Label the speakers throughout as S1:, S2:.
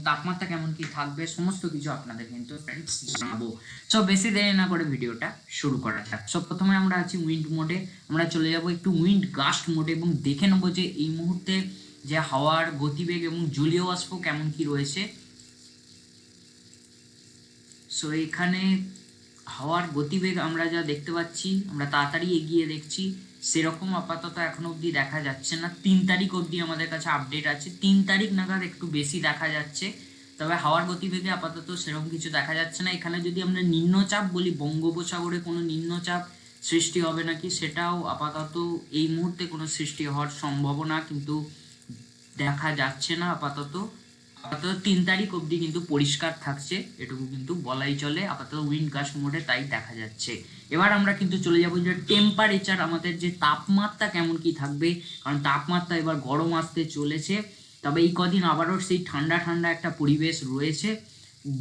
S1: তাপমাত্রা কেমন কি থাকবে সমস্ত কিছু আপনাদের কিন্তু ফ্রেন্ডস জানাবো। সো বেশি দেরি না করে ভিডিওটা শুরু করা যাক। সো প্রথমে আমরা আছি উইন্ড মোডে, আমরা চলে যাব একটু উইন্ড গাস্ট মোডে এবং দেখে নেবো যে এই মুহূর্তে যে হাওয়ার গতিবেগ এবং জলীয় বাষ্প কেমন কি রয়েছে। সো এখানে হাওয়ার গতিবেগ আমরা যা দেখতে পাচ্ছি, আমরা তাড়াতাড়ি এগিয়ে দেখছি, সেরকম আপাতত এখন অবধি দেখা যাচ্ছে না। 3 তারিখ অবধি আমাদের কাছে আপডেট আছে, 3 তারিখ নাগাদ একটু বেশি দেখা যাচ্ছে, তবে হাওয়ার গতিবেগে আপাতত সেরকম কিছু দেখা যাচ্ছে না। এখানে যদি আমরা নিম্নচাপ বলি, বঙ্গোপসাগরে কোনো নিম্নচাপ সৃষ্টি হবে নাকি সেটাও আপাতত এই মুহূর্তে কোনো সৃষ্টি হওয়ার সম্ভাবনা কিন্তু দেখা যাচ্ছে না। আপাতত 3 তারিখ অবধি কিন্তু পরিষ্কার থাকছে, এটুকু কিন্তু বলাই চলে আপাতত উইন্ড গাস্ট মোডে, তাই দেখা যাচ্ছে। এবার আমরা কিন্তু চলে যাবো যে টেম্পারেচার, আমাদের যে তাপমাত্রা কেমন কি থাকবে, কারণ তাপমাত্রা এবার গরম আসতে চলেছে। তবে এই কদিন আবারও সেই ঠান্ডা ঠান্ডা একটা পরিবেশ রয়েছে,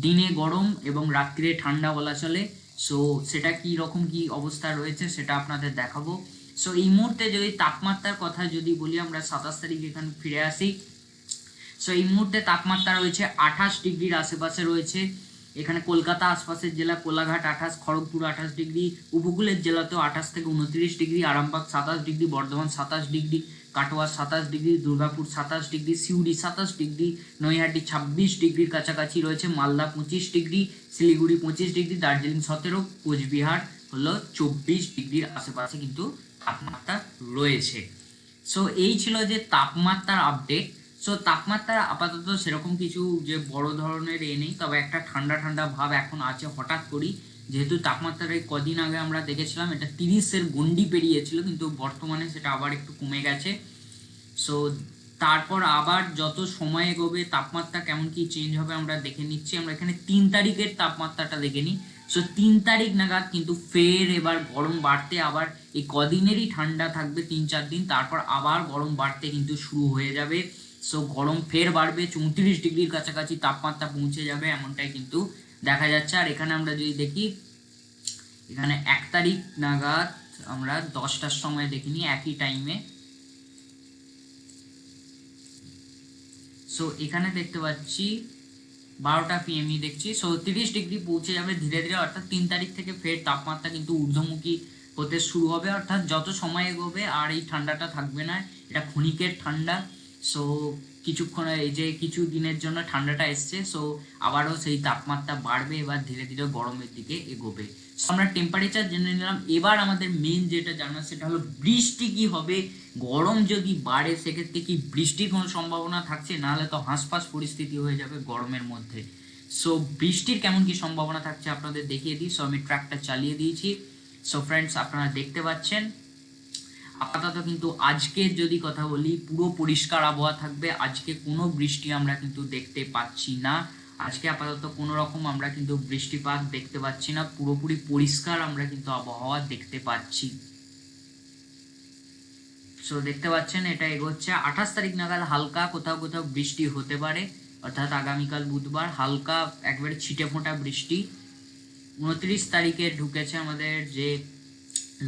S1: দিনে গরম এবং রাত্রে ঠান্ডা বলা চলে। সো সেটা কি রকম কি অবস্থা রয়েছে সেটা আপনাদের দেখাবো। সো এই মুহূর্তে যদি তাপমাত্রার কথা যদি বলি, আমরা 27 তারিখ এখানে ফিরে আসি। সো এই মুহূর্তে তাপমাত্রা রয়েছে 28 ডিগ্রির আশেপাশে রয়েছে। এখানে কলকাতা আশপাশের জেলা কোলাঘাট 28, খড়গপুর 28 ডিগ্রি, উপকূলের জেলাতেও 28 থেকে 29 degree, Arambagh 27 degree, Bardhaman 27 degree, Katwa 27 degree, Durgapur 27 degree, Suri 27 degree, Naihati 26 ডিগ্রির কাছাকাছি রয়েছে, মালদা 25 ডিগ্রি, শিলিগুড়ি 25 ডিগ্রি, দার্জিলিং 17, কোচবিহার হলো 24 ডিগ্রির আশেপাশে কিন্তু তাপমাত্রা রয়েছে। সো এই ছিল যে তাপমাত্রার আপডেট। সো তাপমাত্রা আপাতত সেরকম কিছু যে বড় ধরনের নেই, তবে একটা ঠান্ডা ঠান্ডা ভাব এখন আছে হঠাৎ করেই, যেহেতু তাপমাত্রার এই কদিন আগে আমরা দেখেছিলাম এটা 30-এর গন্ডি পেরিয়েছিল, কিন্তু বর্তমানে সেটা আবার একটু কমে গেছে। সো তারপর আবার যত সময় এগোবে তাপমাত্রা কেমন কি চেঞ্জ হবে আমরা দেখে নিচ্ছি। আমরা এখানে 3 তারিখের তাপমাত্রাটা দেখে নিই। সো 3 তারিখ নাগাদ কিন্তু ফের এবার গরম বাড়তে, আবার এই কদিনেরই ঠান্ডা থাকবে 3-4 দিন, তারপর আবার গরম বাড়তে কিন্তু শুরু হয়ে যাবে। সো গরম ফের বাড়বে, 34 ডিগ্রির কাছাকাছি তাপমাত্রা পৌঁছে যাবে, এমনটাই কিন্তু দেখা যাচ্ছে। আর এখানে আমরা যদি দেখি, এখানে 1 তারিখ নাগাদ আমরা 10টার সময় দেখিনি একই টাইমে। সো এখানে দেখতে পাচ্ছি 12টা PM দেখছি। সো 30 ডিগ্রি পৌঁছে যাবে ধীরে ধীরে, অর্থাৎ 3 তারিখ থেকে ফের তাপমাত্রা কিন্তু ঊর্ধ্বমুখী হতে শুরু হবে, অর্থাৎ যত সময় এগোবে আর এই ঠান্ডাটা থাকবে না, এটা ক্ষণিকের ঠান্ডা। সো কিছুক্ষণ এই যে কিছু দিনের জন্য ঠান্ডাটা এসছে, সো আবারও সেই তাপমাত্রা বাড়বে, এবার ধীরে ধীরে গরমের দিকে এগোবে। সো আমরা টেম্পারেচার জেনে নিলাম। এবার আমাদের মেন যেটা জানার সেটা হলো বৃষ্টি কি হবে। গরম যদি বাড়ে সেক্ষেত্রে কি বৃষ্টির কোনো সম্ভাবনা থাকছে, নাহলে তো হাঁসফাঁস পরিস্থিতি হয়ে যাবে গরমের মধ্যে। সো বৃষ্টির কেমন কি সম্ভাবনা থাকছে আপনাদের দেখিয়ে দিই। সো আমি ট্র্যাকটা চালিয়ে দিয়েছি। সো ফ্রেন্ডস আপনারা দেখতে পাচ্ছেন আপাতত কিন্তু আজকের যদি কথা বলি, পুরো পরিষ্কার আবহাওয়া থাকবে। আজকে কোনো বৃষ্টি আমরা কিন্তু দেখতে পাচ্ছি না, আজকে আপাতত কোনো রকম আমরা কিন্তু বৃষ্টিপাত দেখতে পাচ্ছি না, পুরোপুরি পরিষ্কার আমরা কিন্তু আবহাওয়া দেখতে পাচ্ছি। সো দেখতে পাচ্ছেন এটা এগোচ্ছে। 28 তারিখ নাগাদ হালকা কোথাও কোথাও বৃষ্টি হতে পারে, অর্থাৎ আগামীকাল বুধবার হালকা একবারে ছিটে ফোঁটা বৃষ্টি। 29 তারিখে ঢুকেছে আমাদের যে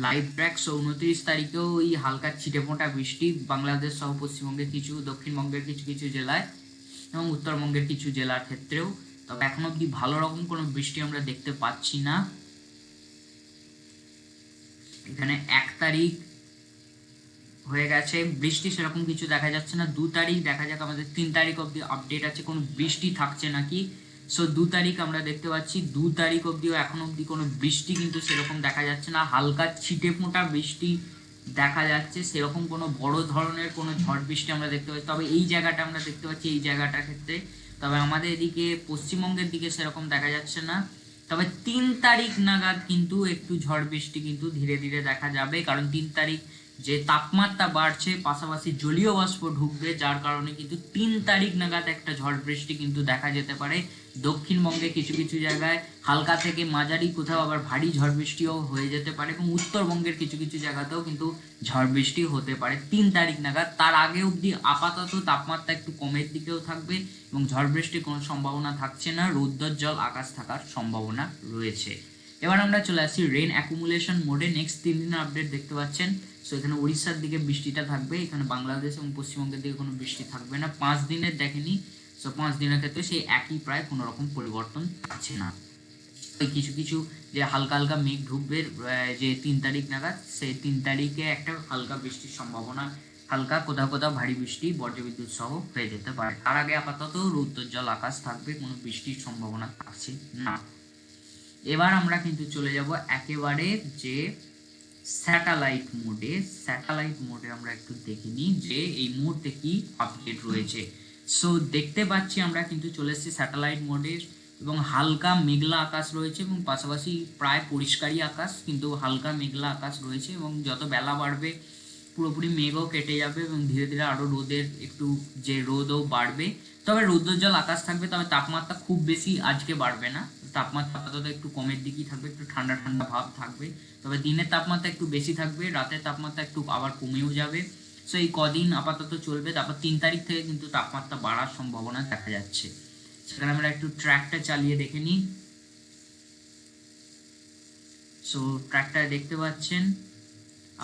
S1: লাইভ ট্র্যাক। সো 29 তারিখেও এই হালকা ছিটে ফোঁটা বৃষ্টি বাংলাদেশ সহ পশ্চিমবঙ্গের কিছু, দক্ষিণবঙ্গের কিছু কিছু জেলায় এবং উত্তরবঙ্গের কিছু জেলার ক্ষেত্রেও। তবে এখন অব্দি ভালো রকম কোনো বৃষ্টি আমরা দেখতে পাচ্ছি না। এখানে 1 তারিখ হয়ে গেছে, বৃষ্টি সেরকম কিছু দেখা যাচ্ছে না। 2 তারিখ দেখা যাক, আমাদের 3 তারিখ অব্দি আপডেট আছে কোনো বৃষ্টি থাকছে নাকি। সো 2 তারিখ আমরা দেখতে পাচ্ছি, 2 তারিখ অব্দিও এখন অব্দি কোনো বৃষ্টি কিন্তু সেরকম দেখা যাচ্ছে না, হালকা ছিটে ফোঁটা বৃষ্টি দেখা যাচ্ছে, সেরকম কোনো বড় ধরনের কোনো ঝড় বৃষ্টি আমরা দেখতে পাচ্ছি। তবে এই জায়গাটা আমরা দেখতে পাচ্ছি, এই জায়গাটার ক্ষেত্রে, তবে আমাদের এদিকে পশ্চিমবঙ্গের দিকে সেরকম দেখা যাচ্ছে না। তবে 3 তারিখ নাগাদ কিন্তু একটু ঝড় বৃষ্টি কিন্তু ধীরে ধীরে দেখা যাবে, কারণ 3 তারিখ যে তাপমাত্রা বাড়ছে পাশাপাশি জলীয় বাষ্প ঢুকবে, যার কারণে কিন্তু 3 তারিখ নাগাদ একটা ঝড় বৃষ্টি কিন্তু দেখা যেতে পারে। দক্ষিণবঙ্গে কিছু কিছু জায়গায় হালকা থেকে মাঝারি, কোথাও আবার ভারী ঝড় বৃষ্টিও হয়ে যেতে পারে, এবং উত্তরবঙ্গের কিছু কিছু জায়গাতেও কিন্তু ঝড় বৃষ্টি হতে পারে 3 তারিখ নাগাদ। তার আগে অবধি আপাতত তাপমাত্রা একটু কমের দিকেও থাকবে এবং ঝড় বৃষ্টির কোনো সম্ভাবনা থাকছে না, রৌদ্রোজ্জ্বল আকাশ থাকার সম্ভাবনা রয়েছে। এবার আমরা চলে আসি রেন অ্যাকুমুলেশন মোডে। নেক্সট 3 দিনের আপডেট দেখতে পাচ্ছেন। সো এখানে উড়িষ্যার দিকে বৃষ্টিটা থাকবে, এখানে বাংলাদেশ এবং পশ্চিমবঙ্গের দিকে কোনো বৃষ্টি থাকবে না। 5 দিনের দেখেনি, সো 5 দিনের ক্ষেত্রে সেই একই প্রায় কোনো রকম পরিবর্তন আছে না। ওই কিছু কিছু যে হালকা হালকা মেঘ ঢুকবে যে 3 তারিখ নাগাদ, সেই 3 তারিখে একটা হালকা বৃষ্টির সম্ভাবনা, হালকা কোথাও কোথাও ভারী বৃষ্টি বজ্রবিদ্যুৎ সহ হয়ে যেতে পারে। তার আগে আপাতত রৌদ্রোজ্জ্বল আকাশ থাকবে, কোনো বৃষ্টির সম্ভাবনা থাকছে না। এবার আমরা কিন্তু চলে যাব একেবারে যে স্যাটেলাইট মোডে আমরা একটু দেখে নিই যে এই মুহূর্তে কি আপডেট রয়েছে। সো দেখতে পাচ্ছি আমরা কিন্তু চলে এসেছি স্যাটেলাইট মোডে, এবং হালকা মেঘলা আকাশ রয়েছে এবং পাশাপাশি প্রায় পরিষ্কারই আকাশ, কিন্তু হালকা মেঘলা আকাশ রয়েছে, এবং যত বেলা বাড়বে পুরোপুরি মেঘও কেটে যাবে এবং ধীরে ধীরে আরও রোদের একটু যে রোদও বাড়বে। তবে রৌদ্রোজ্জ্বল আকাশ থাকবে, তবে তাপমাত্রা খুব বেশি আজকে বাড়বে না। তাপমাত্রা আপাতত একটু কমের দিকেই থাকবে, একটু ঠান্ডা ঠান্ডা ভাব থাকবে। তবে দিনের তাপমাত্রা একটু বেশি থাকবে, রাতের তাপমাত্রা একটু আবার কমেও যাবে। সো এই কদিন আপাতত চলবে, তারপর 3 তারিখ থেকে কিন্তু তাপমাত্রা বাড়ার সম্ভাবনা দেখা যাচ্ছে। সেখানে আমরা একটু ট্র্যাকটা চালিয়ে দেখে নিই। সো ট্র্যাকটা দেখতে পাচ্ছেন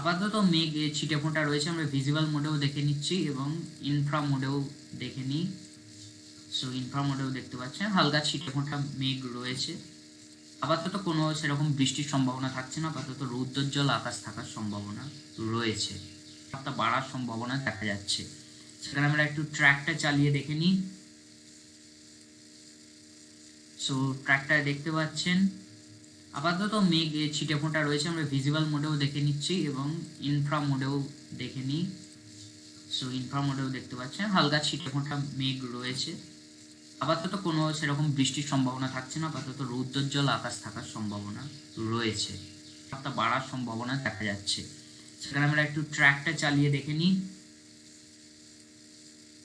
S1: আপাতত মেঘ ছিটে ফোঁটা রয়েছে। আমরা ভিজিবল মোডেও দেখে নিচ্ছি এবং ইনফ্রা মোডেও দেখে নিই। সো ইনফ্রা মোডেও দেখতে পাচ্ছেন হালকা ছিটে ফোঁটা মেঘ রয়েছে। আপাতত কোনো সেরকম বৃষ্টির সম্ভাবনা থাকছে না, আপাতত রৌদ্রোজ্জ্বল আকাশ থাকার সম্ভাবনা রয়েছে, তাপমাত্রা বাড়ার সম্ভাবনা দেখা যাচ্ছে। সেখানে আমরা একটু ট্র্যাকটা চালিয়ে দেখে নিই। সো ট্র্যাকটা দেখতে পাচ্ছেন আপাতত মেঘ ছিটে ফোঁটা রয়েছে। আমরা ভিজিবল মোডেও দেখে নিচ্ছি এবং ইনফ্রা মোডেও দেখে নিই। সো ইনফ্রা মোডেও দেখতে পাচ্ছেন হালকা ছিটে ফোঁটা মেঘ রয়েছে। আপাতত কোনো সেরকম বৃষ্টির সম্ভাবনা থাকছে না, আপাতত রৌদ্রোজ্জ্বল আকাশ থাকার সম্ভাবনা রয়েছে, তাপমাত্রা বাড়ার সম্ভাবনা দেখা যাচ্ছে। সেখানে আমরা একটু ট্র্যাকটা চালিয়ে দেখে নিই।